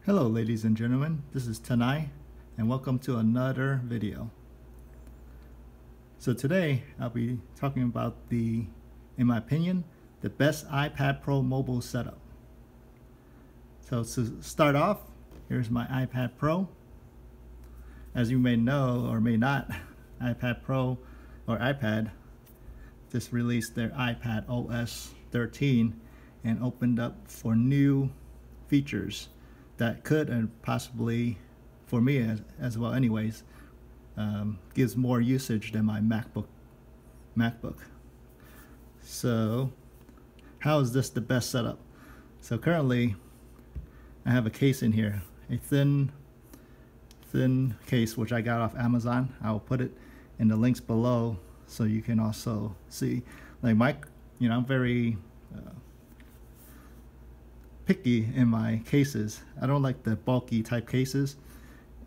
Hello ladies and gentlemen, this is Tanai and welcome to another video. So today I'll be talking about in my opinion, the best iPad Pro mobile setup. So to start off, here's my iPad Pro. As you may know or may not, iPad Pro or iPad just released their iPadOS 13 and opened up for new features that could and possibly, for me as well anyways, gives more usage than my MacBook. So how is this the best setup? So currently I have a case in here, a thin case which I got off Amazon. I will put it in the links below so you can also see. Like I'm very picky in my cases. I don't like the bulky type cases.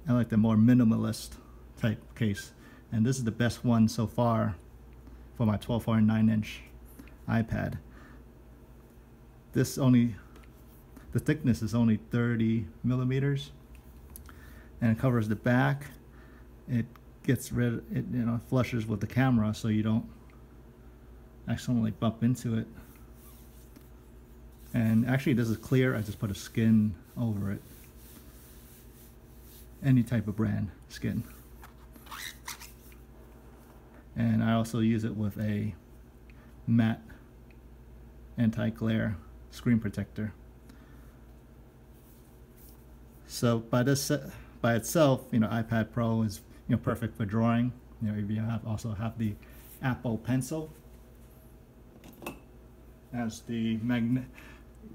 I like the more minimalist type case, and this is the best one so far for my 12.9-inch iPad. The thickness is only 30 millimeters, and it covers the back. It gets rid, it flushes with the camera so you don't accidentally bump into it. And actually this is clear. I just put a skin over it. Any type of brand skin. And I also use it with a matte anti-glare screen protector. So by itself, iPad Pro is perfect for drawing. If you also have the Apple Pencil as the magnet.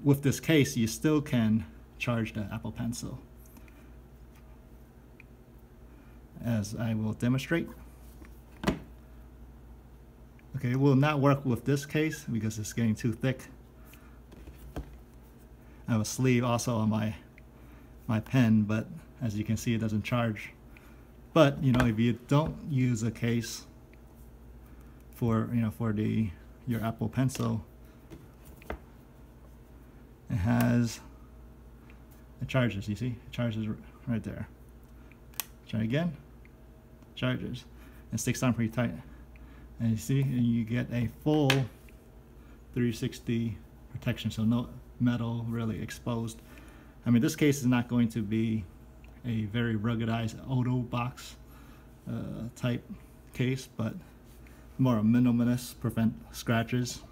With this case, you still can charge the Apple Pencil, as I will demonstrate. Okay, it will not work with this case because it's getting too thick. I have a sleeve also on my pen, but as you can see, it doesn't charge. But if you don't use a case for your Apple Pencil, it charges. You see, it charges right there. Try again. Charges. It sticks on pretty tight, and you see, and you get a full 360 protection, so no metal really exposed. I mean, this case is not going to be a very ruggedized auto box type case, but more a minimalist, prevent scratches,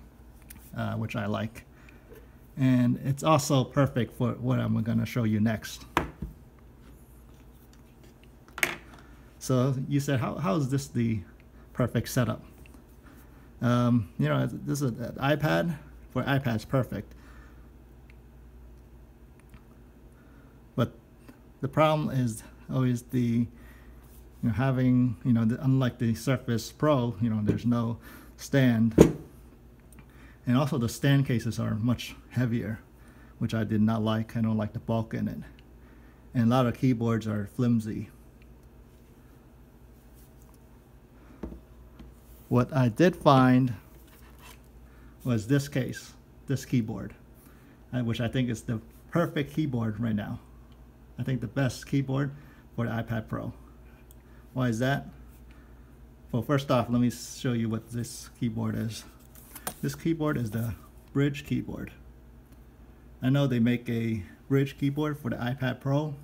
which I like. And it's also perfect for what I'm going to show you next. So you said, how is this the perfect setup? This is an iPad. For iPad's perfect. But the problem is always having, unlike the Surface Pro, there's no stand. And also the stand cases are much heavier, which I did not like. I don't like the bulk in it. And a lot of keyboards are flimsy. What I did find was this keyboard, which I think is the perfect keyboard right now. I think the best keyboard for the iPad Pro. Why is that? Well, first off, let me show you what this keyboard is. This keyboard is the Brydge keyboard. I know they make a Brydge keyboard for the iPad Pro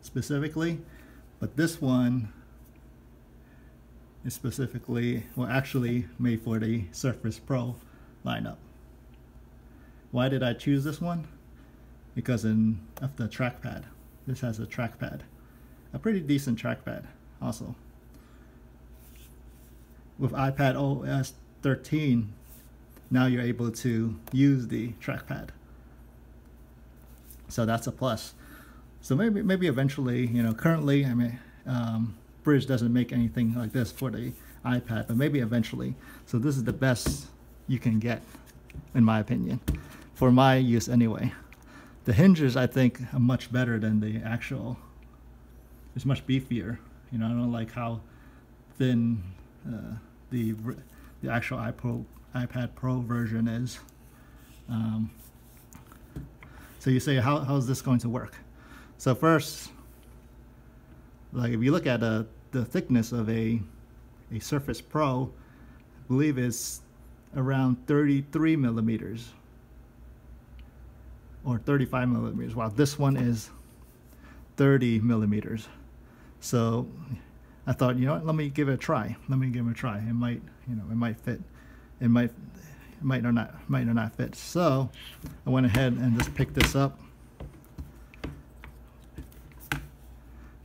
specifically, but this one is specifically, actually made for the Surface Pro lineup. Why did I choose this one? Because of the trackpad. This has a trackpad, a pretty decent trackpad also. With iPadOS 13, now you're able to use the trackpad, so that's a plus. So maybe eventually, currently, I mean, Brydge doesn't make anything like this for the iPad, but maybe eventually. So this is the best you can get, in my opinion, for my use anyway. The hinges, I think, are much better than the actual. It's much beefier. I don't like how thin the actual iPad Pro version is. So you say, how is this going to work? So first, like if you look at the thickness of a Surface Pro, I believe it's around 33 millimeters or 35 millimeters, while this one is 30 millimeters. So I thought, you know what, let me give it a try. Let me give it a try. It might, it might fit. It might or not fit. So I went ahead and just picked this up.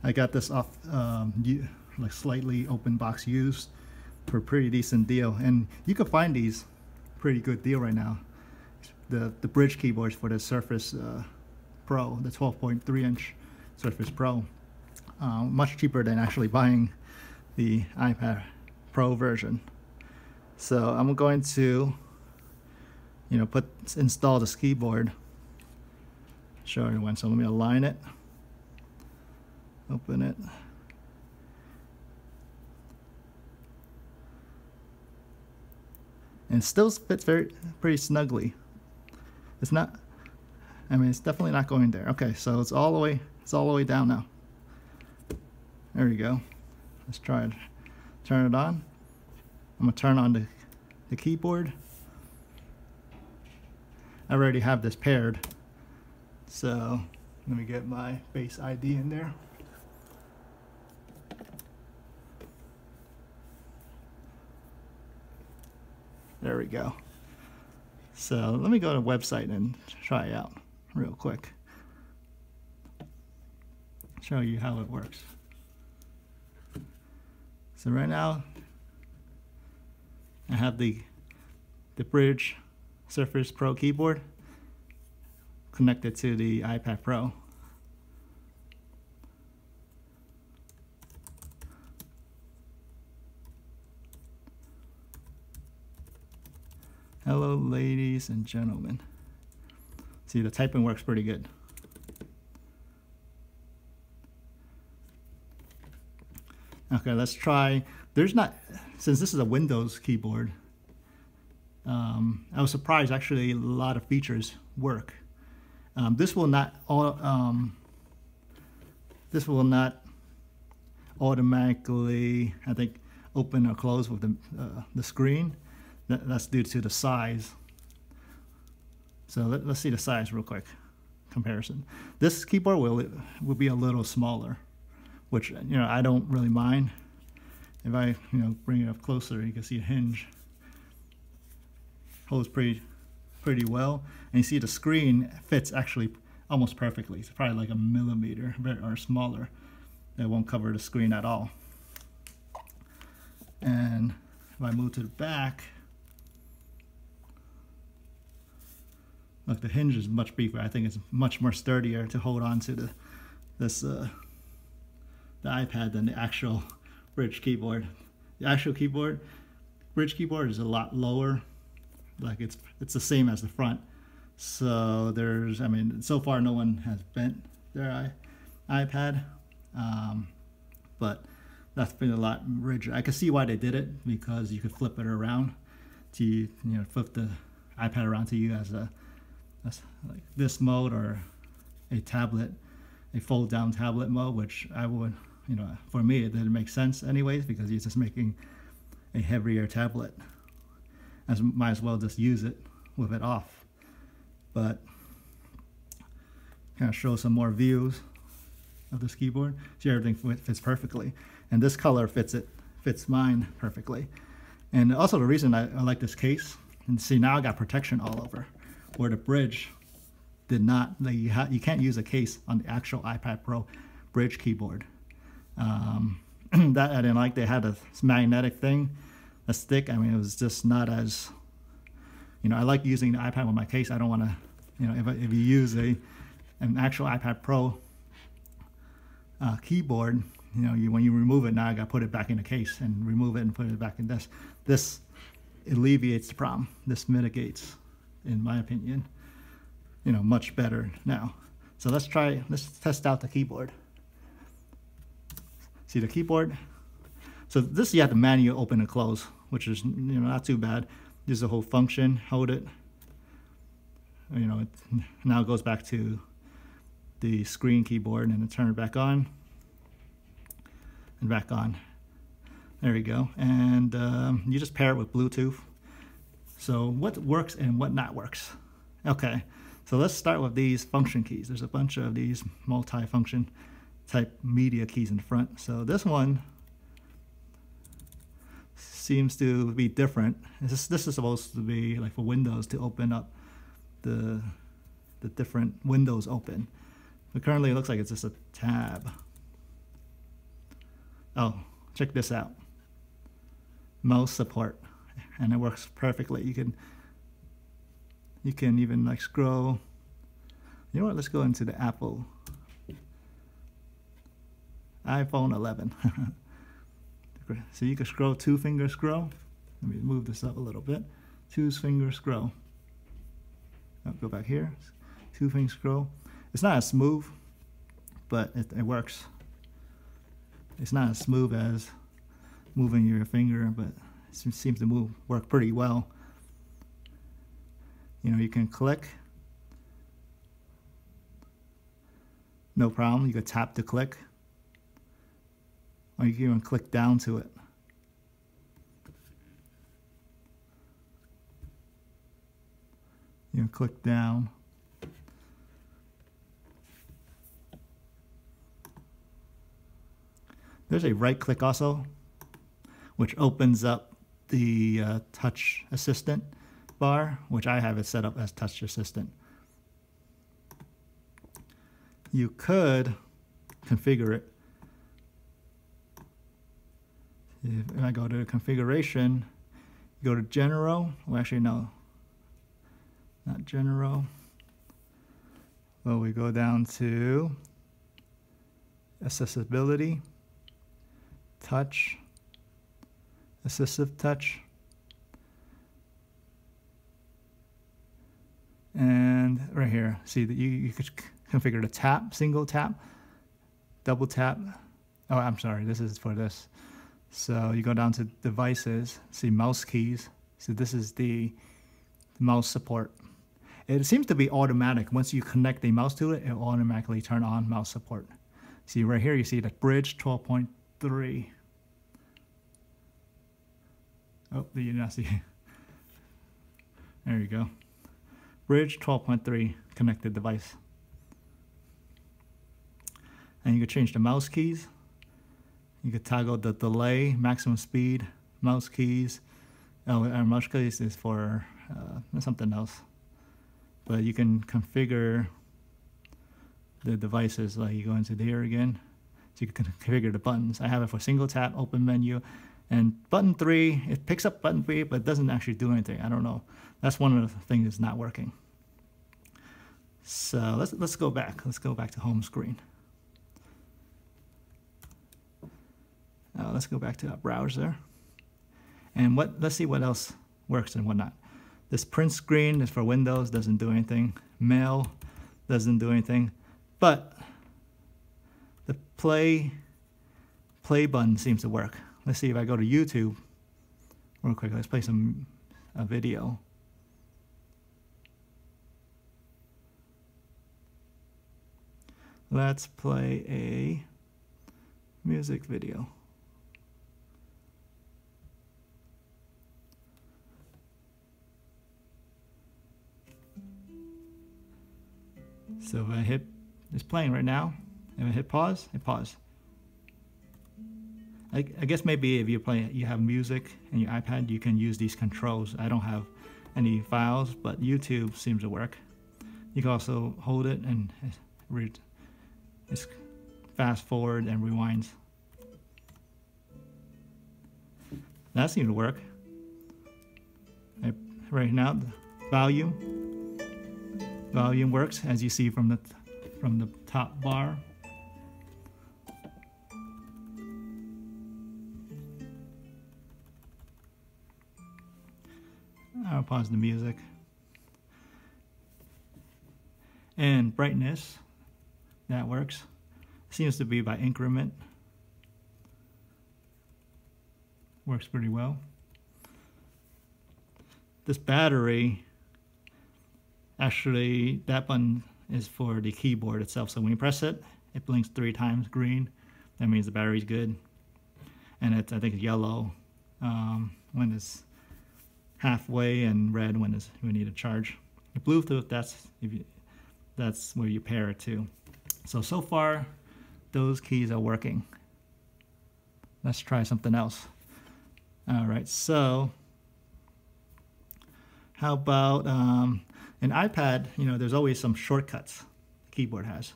I got this off like slightly open box used for a pretty decent deal, and you can find these pretty good deal right now. The Brydge keyboards for the Surface Pro, the 12.3 inch Surface Pro, much cheaper than actually buying the iPad Pro version. So I'm going to install this keyboard, show everyone. So let me align it, open it, and it still fits pretty snugly. It's not, I mean, it's definitely not going there. Okay, so it's all the way down now. There we go. Let's try it. Turn it on. I'm gonna turn on the keyboard. I already have this paired, so let me get my Face ID in there. There we go. So let me go to the website and try it out real quick. Show you how it works. So right now I have the Brydge Surface Pro keyboard connected to the iPad Pro. Hello, ladies and gentlemen. See, the typing works pretty good. Okay, let's try. Since this is a Windows keyboard, I was surprised actually a lot of features work. This will not automatically, I think, open or close with the screen. That's due to the size. So let's see the size real quick. Comparison. This keyboard will be a little smaller, which I don't really mind. If I bring it up closer, you can see a hinge. Holds pretty well, and you see the screen fits actually almost perfectly. It's probably like a millimeter or smaller. It won't cover the screen at all. And if I move to the back, look, the hinge is much briefer. I think it's much more sturdier to hold on to the iPad than the actual Brydge keyboard. The actual Brydge keyboard is a lot lower. Like it's the same as the front. So so far no one has bent their iPad, but that's been a lot rigid. I can see why they did it, because you could flip it around to flip the iPad around to you as like this mode, or a fold down tablet mode, which I would, for me it didn't make sense anyways, because you're just making a heavier tablet. Might as well just use it with it off. But kind of show some more views of this keyboard. See, everything fits perfectly, and this color fits mine perfectly. And also the reason I like this case, and see, now I got protection all over, where the Brydge did not. You can't use a case on the actual iPad Pro Brydge keyboard. That I didn't like. They had a magnetic thing, a stick. I mean, it was just not as, I like using the iPad with my case. I don't want to, if you use an actual iPad Pro keyboard, when you remove it, now I got to put it back in the case and remove it and put it back in this. This alleviates the problem. This mitigates, in my opinion, much better now. So let's test out the keyboard. See the keyboard? So this you have to manually open and close, which is not too bad. This is the whole function. Hold it. you know, it now goes back to the screen keyboard, and then turn it back on and back on. There you go. And you just pair it with Bluetooth. So what works and what not works? Okay, so let's start with these function keys. There's a bunch of these multi-function type media keys in front. So this one seems to be different. This is supposed to be like for Windows to open up the different windows open. But currently it looks like it's just a tab. Oh, check this out. Mouse support, and it works perfectly. You can even like scroll. You know what? Let's go into the Apple iPhone 11. So you can scroll, 2-finger scroll. Let me move this up a little bit. 2-finger scroll. Oh, go back here. 2-finger scroll. It's not as smooth, but it works. It's not as smooth as moving your finger, but it seems to work pretty well. You know, you can click. No problem. You can tap to click. Or you can even click down to it. You can click down. There's a right click also, which opens up the touch assistant bar, which I have it set up as touch assistant. You could configure it. If I go to configuration, go to general. Well, actually, no, not general. Well, we go down to accessibility, touch, assistive touch, and right here, see that you could configure the tap, single tap, double tap. Oh, I'm sorry, this is for this. So you go down to devices, see mouse keys. So this is the mouse support. It seems to be automatic. Once you connect the mouse to it, it will automatically turn on mouse support. See right here, you see the Brydge 12.3. Oh, did you not see? There you go. Brydge 12.3 connected device. And you can change the mouse keys. You can toggle the delay, maximum speed, mouse keys. Oh, our mouse keys is for something else. But you can configure the devices. Like you go into here again, so you can configure the buttons. I have it for single tap, open menu, and button 3. It picks up button 3, but it doesn't actually do anything. I don't know. That's one of the things that's not working. So let's go back. Let's go back to home screen. Now let's go back to our browser. And let's see what else works and what not. This print screen is for Windows, doesn't do anything. Mail doesn't do anything. But the play button seems to work. Let's see if I go to YouTube real quick. Let's play a video. Let's play a music video. So if I hit, it's playing right now. If I hit pause, it paused. I guess maybe if you have music in your iPad, you can use these controls. I don't have any files, but YouTube seems to work. You can also hold it and it's fast forward and rewinds. That seems to work. Right now, the volume works, as you see from the top bar. I'll pause the music. And brightness, that works. Seems to be by increment. Works pretty well. This battery Actually, that button is for the keyboard itself. So when you press it, it blinks 3 times green. That means the battery's good. And it's, I think, yellow when it's halfway, and red when you need to charge. The Bluetooth, that's where you pair it to. So far, those keys are working. Let's try something else. All right, so how about an iPad? You know, there's always some shortcuts the keyboard has.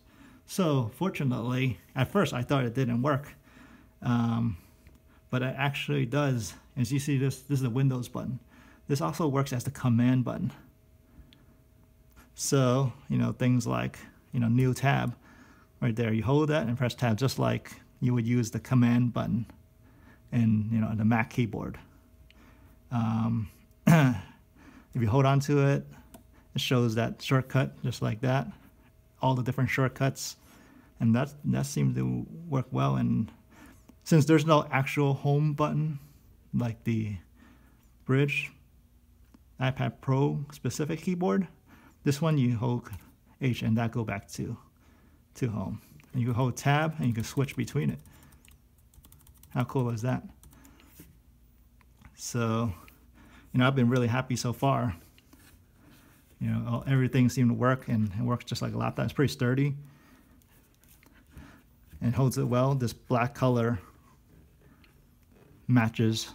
So fortunately, at first I thought it didn't work, but it actually does. As you see, this is the Windows button. This also works as the command button. So, you know, things like, you know, new tab, right there. You hold that and press tab just like you would use the command button in, you know, the Mac keyboard. If you hold on to it, it shows that shortcut just like that. All the different shortcuts, and that seems to work well. And since there's no actual home button like the Brydge iPad Pro specific keyboard, this one you hold H and that go back to home. And you can hold tab and you can switch between it. How cool is that? So, you know, I've been really happy so far. You know, everything seemed to work, and it works just like a laptop. It's pretty sturdy and holds it well. This black color matches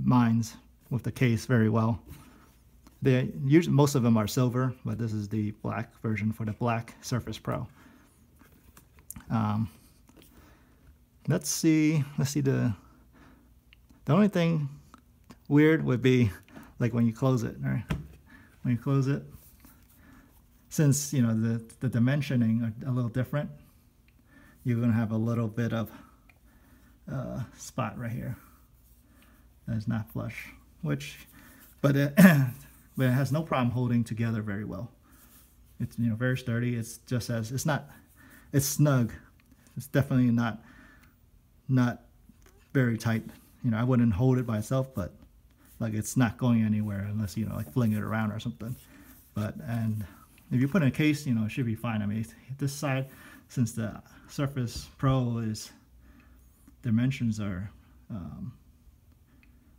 mine's with the case very well. Most of them are silver, but this is the black version for the black Surface Pro. Let's see the only thing weird would be like when you close it, right? When you close it, since, you know, the dimensioning are a little different, you're gonna have a little bit of spot right here that is not flush, but it has no problem holding together very well. It's, you know, very sturdy. It's snug. It's definitely not very tight. You know, I wouldn't hold it by itself, but like it's not going anywhere unless, you know, like fling it around or something. And if you put it in a case, you know, it should be fine. I mean, this side, since the Surface Pro dimensions are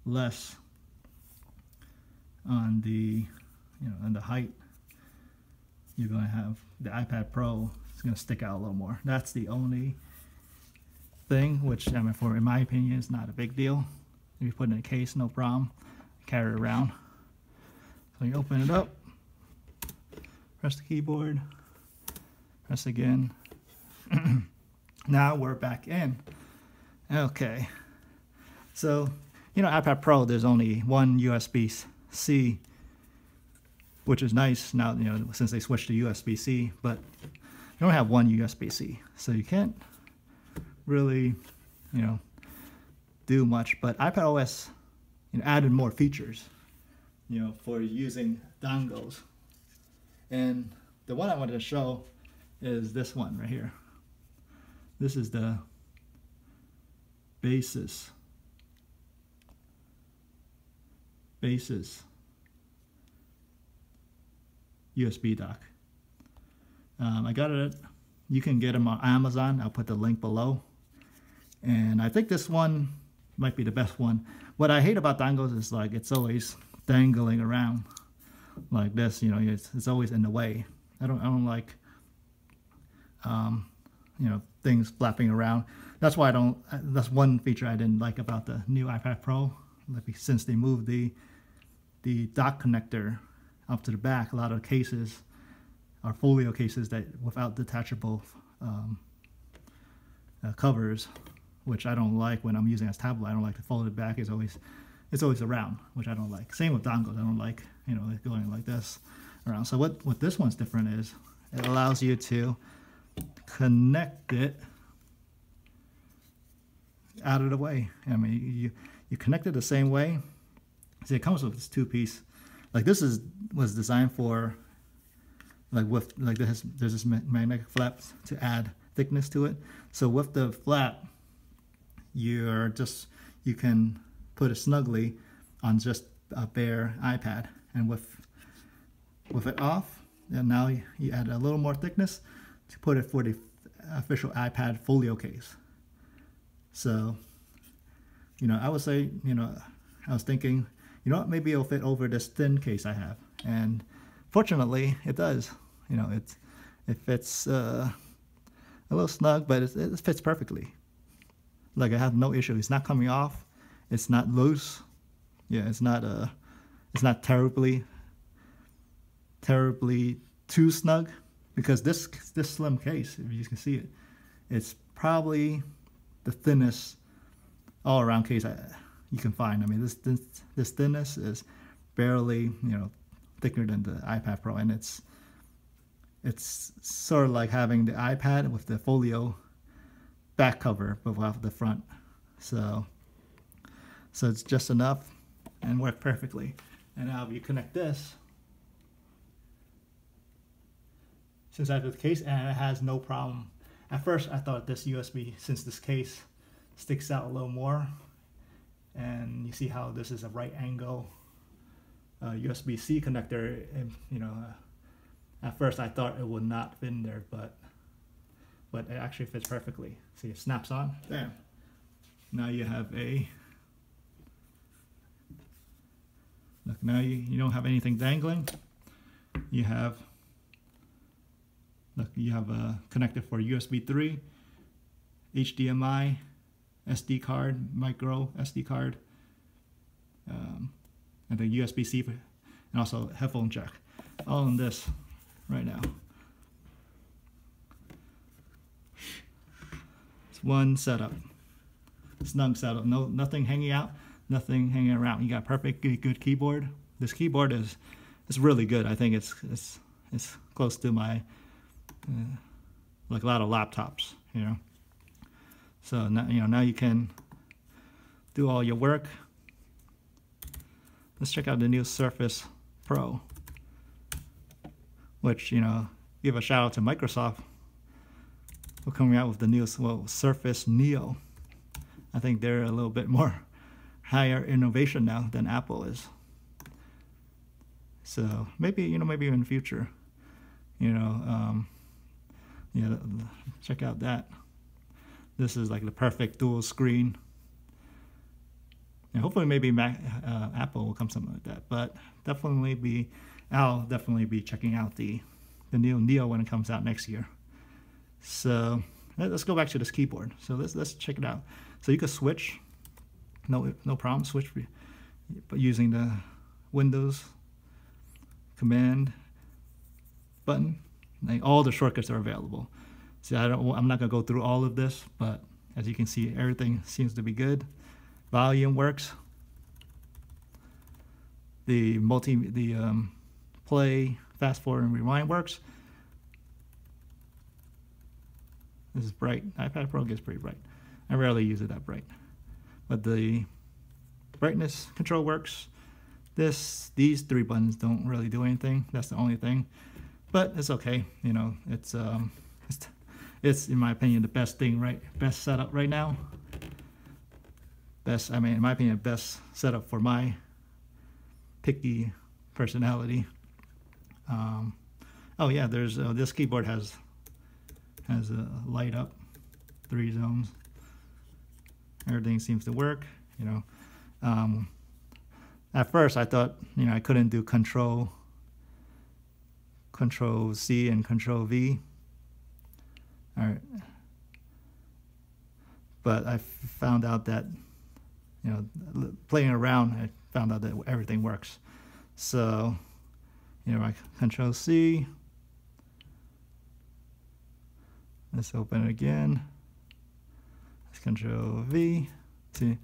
less on the, you know, on the height, you're going to have the iPad Pro is going to stick out a little more. That's the only thing, which, I mean, in my opinion, is not a big deal. If you put it in a case, no problem. Carry it around. So you open it up, press the keyboard, press again. Now we're back in. Okay. So, you know, iPad Pro, there's only one USB-C, which is nice now, you know, since they switched to USB-C, but you only have one USB-C, so you can't really, you know, do much. But iPadOS, you know, added more features, you know, for using dongles. And the one I wanted to show is this one right here. This is the Baseus USB dock. I got it. You can get them on Amazon. I'll put the link below. And I think this one might be the best one. What I hate about dongles is like it's always dangling around like this. You know, it's always in the way. I don't like you know, things flapping around. That's why that's one feature I didn't like about the new iPad Pro. Since they moved the dock connector up to the back, a lot of cases are folio cases that without detachable covers, which I don't like when I'm using as tablet. I don't like to fold it back. It's always around, which I don't like. Same with dongles. I don't like, you know, going like this around. So what this one's different is it allows you to connect it out of the way. I mean, you connect it the same way. See, it comes with this two-piece. Like this was designed for there's this magnetic flap to add thickness to it. So with the flap, you can put it snugly on just a bare iPad, and with it off, And now you add a little more thickness to put it for the official iPad folio case. So, you know, I would say, you know, I was thinking, you know what, maybe it'll fit over this thin case I have. And fortunately, it does. You know, it fits a little snug, but it fits perfectly. Like, I have no issue. It's not coming off. It's not loose. Yeah, it's not terribly too snug, because this slim case, if you can see it, it's probably the thinnest all around case you can find. I mean, this thinness is barely, you know, thicker than the iPad Pro, and it's sort of like having the iPad with the folio back cover but without the front. So it's just enough and work perfectly. And now if you connect this, since I have the case, and it has no problem. At first I thought this USB, since this case sticks out a little more, and you see how this is a right angle USB-C connector, and, you know, at first I thought it would not fit in there, but it actually fits perfectly. See, it snaps on. There. Now you have a, look, now you don't have anything dangling. You have, look, you have a connector for USB 3, HDMI, SD card, micro SD card, and then USB-C, and also headphone jack. All in this right now. It's one setup, snug setup. Nothing hanging out, nothing hanging around. You got perfectly good keyboard. This keyboard is really good. I think it's close to my like a lot of laptops, you know. So now, you know, now you can do all your work. Let's check out the new Surface Pro, which, you know, give a shout out to Microsoft for coming out with the new, well, Surface Neo. I think they're a little bit more higher innovation now than Apple is. So maybe, you know, maybe in the future, you know, check out that. This is like the perfect dual screen. And hopefully maybe Apple will come something like that. But I'll definitely be checking out the new Neo when it comes out next year. So let's go back to this keyboard. So let's check it out. So you can switch, no problem, switch using the Windows command button. Like, all the shortcuts are available. See, I'm not gonna go through all of this, but as you can see, everything seems to be good. Volume works. The play, fast forward, and rewind works. This is bright. iPad Pro gets pretty bright. I rarely use it that bright, but the brightness control works. These three buttons don't really do anything. That's the only thing, but it's okay. You know, it's in my opinion the best setup right now. I mean, in my opinion, best setup for my picky personality. Oh yeah, there's this keyboard has a light up, 3 zones. Everything seems to work. You know, at first I thought, you know, I couldn't do Control C and Control V. All right, but I found out that, you know, playing around, I found out that everything works. So, you know, I Control C. Let's open it again. Let's Control V. See,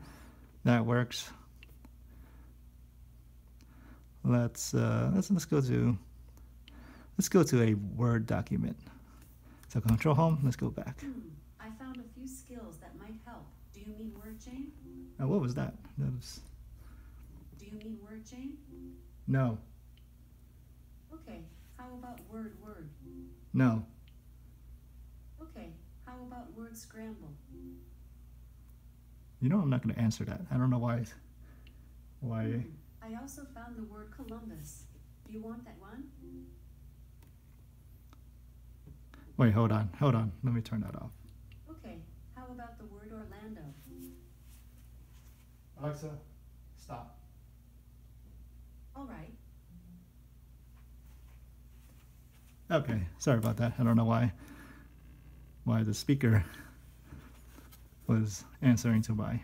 that works. Let's go to a Word document. So Control Home. Let's go back. I found a few skills that might help. Do you mean word chain? Oh, what was that? That was. Do you mean word chain? No. Okay. How about word? No. Okay. How about word scramble? You know, I'm not going to answer that. I don't know why. I also found the word Columbus. Do you want that one? Wait, hold on. Let me turn that off. Okay, how about the word Orlando? Alexa, stop. All right. Okay, sorry about that. I don't know why the speaker was answering to my.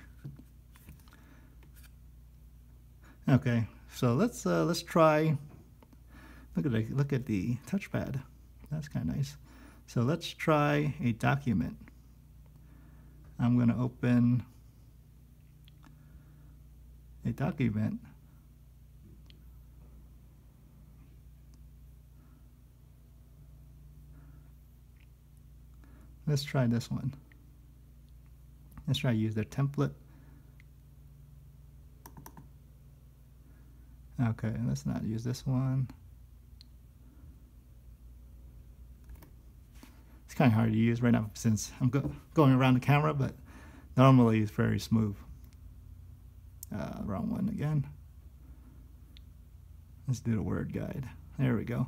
Okay, so let's try. Look at the touchpad. That's kind of nice. So let's try a document. I'm going to open a document. Let's try this one. Let's try to use their template. Okay, let's not use this one. It's kind of hard to use right now since I'm going around the camera, but normally it's very smooth. Wrong one again. Let's do the word guide. There we go.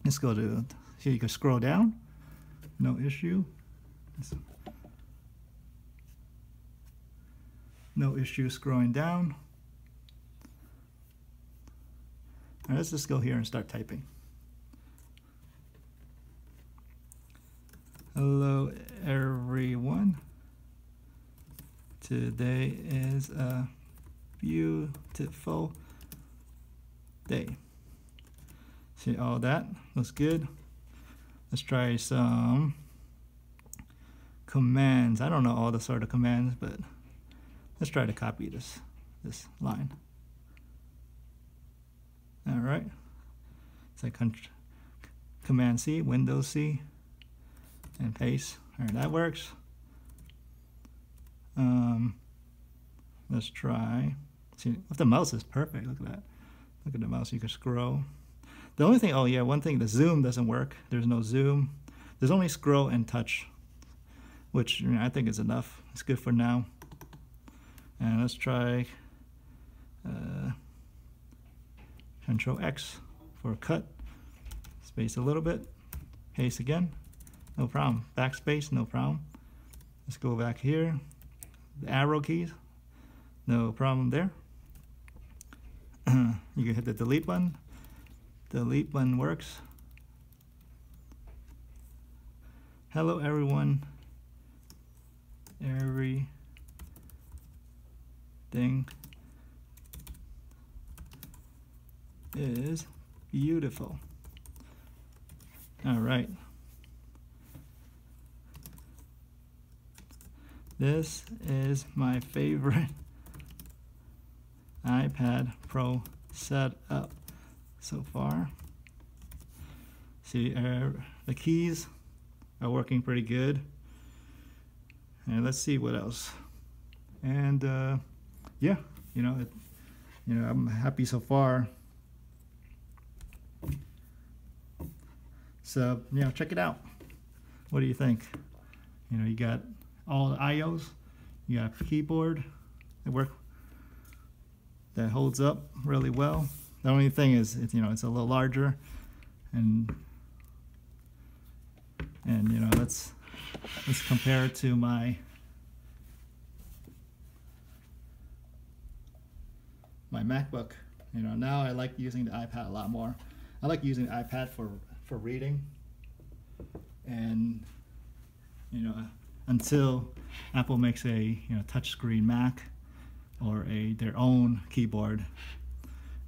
Let's go to, so you can scroll down. No issue. No issue scrolling down. All right, let's just go here and start typing. Hello everyone. Today is a beautiful day. See, all that looks good. Let's try some commands. I don't know all the sort of commands, but let's try to copy this line. All right. So Command C, Windows C, and paste. All right, that works. Let's try. See, if the mouse is perfect, look at that. Look at the mouse, you can scroll. The only thing, oh yeah, one thing, the zoom doesn't work. There's no zoom. There's only scroll and touch, which I think is enough. It's good for now. And let's try Control X for cut. Space a little bit. Paste again. No problem. Backspace, no problem. Let's go back here. The arrow keys. No problem there. You can hit the delete button. Delete button works. Hello everyone. Everything is beautiful. All right. This is my favorite iPad Pro setup so far. See, the keys are working pretty good. And let's see what else. And yeah, I'm happy so far. So check it out. What do you think? You got all the IOs. You got a keyboard that holds up really well. The only thing is, it's a little larger, and let's compare it to my MacBook. Now I like using the iPad a lot more. I like using the iPad for reading, and until Apple makes a touchscreen Mac or their own keyboard.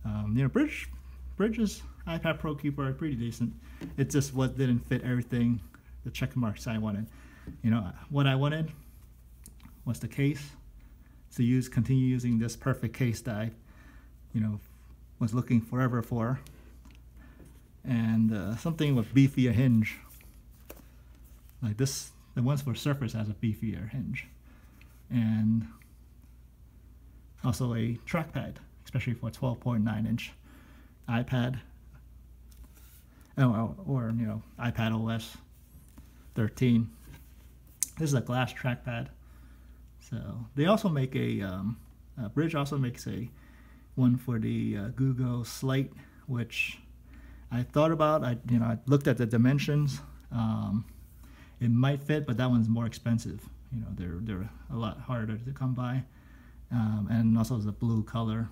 Brydge's iPad Pro keyboard pretty decent. It just didn't fit everything, the check marks I wanted. What I wanted was the case. To continue using this perfect case that I, was looking forever for, and something with beefier hinge. Like this, the ones for Surface has a beefier hinge, and also a trackpad, especially for a 12.9-inch iPad, or iPadOS 13. This is a glass trackpad. So they also make Brydge also makes one for the Google Slate, which I thought about, I looked at the dimensions. It might fit, but that one's more expensive. You know, they're a lot harder to come by, and also the blue color.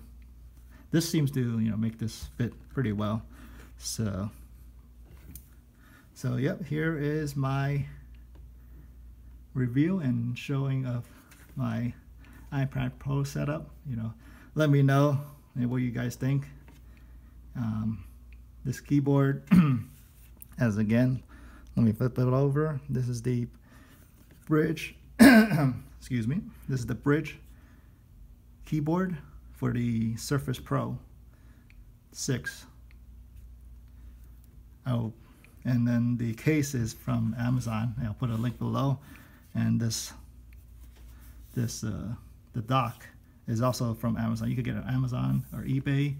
This seems to make this fit pretty well. So yep, here is my review and showing of my iPad Pro setup. Let me know what you guys think. This keyboard, as again, let me flip it over. This is the Brydge, excuse me. This is the Brydge keyboard for the Surface Pro 6. Oh, and then the case is from Amazon. I'll put a link below. And the dock is also from Amazon. You could get it on Amazon or eBay,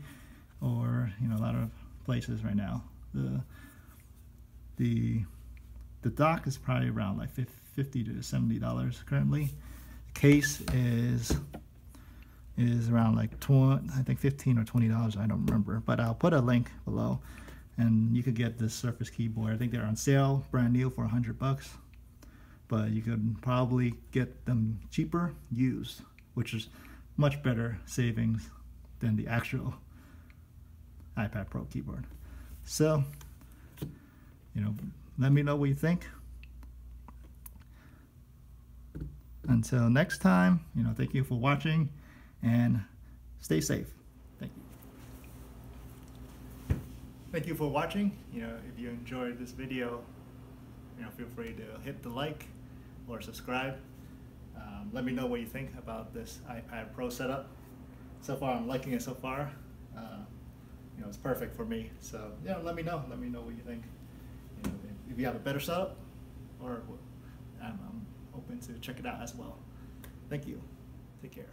or a lot of places right now. The dock is probably around like $50 to $70 currently. The case is around like I think $15 or $20. I don't remember, but I'll put a link below, and you could get this Surface keyboard. I think they're on sale, brand new, for $100. But you could probably get them cheaper used, which is much better savings than the actual iPad Pro keyboard. So, let me know what you think. Until next time, thank you for watching, and stay safe. Thank you. Thank you for watching. If you enjoyed this video, feel free to hit the like or subscribe. Let me know what you think about this iPad Pro setup. So far, I'm liking it so far. It's perfect for me. So let me know. Let me know what you think. If you have a better setup, or I'm open to check it out as well. Thank you. Take care.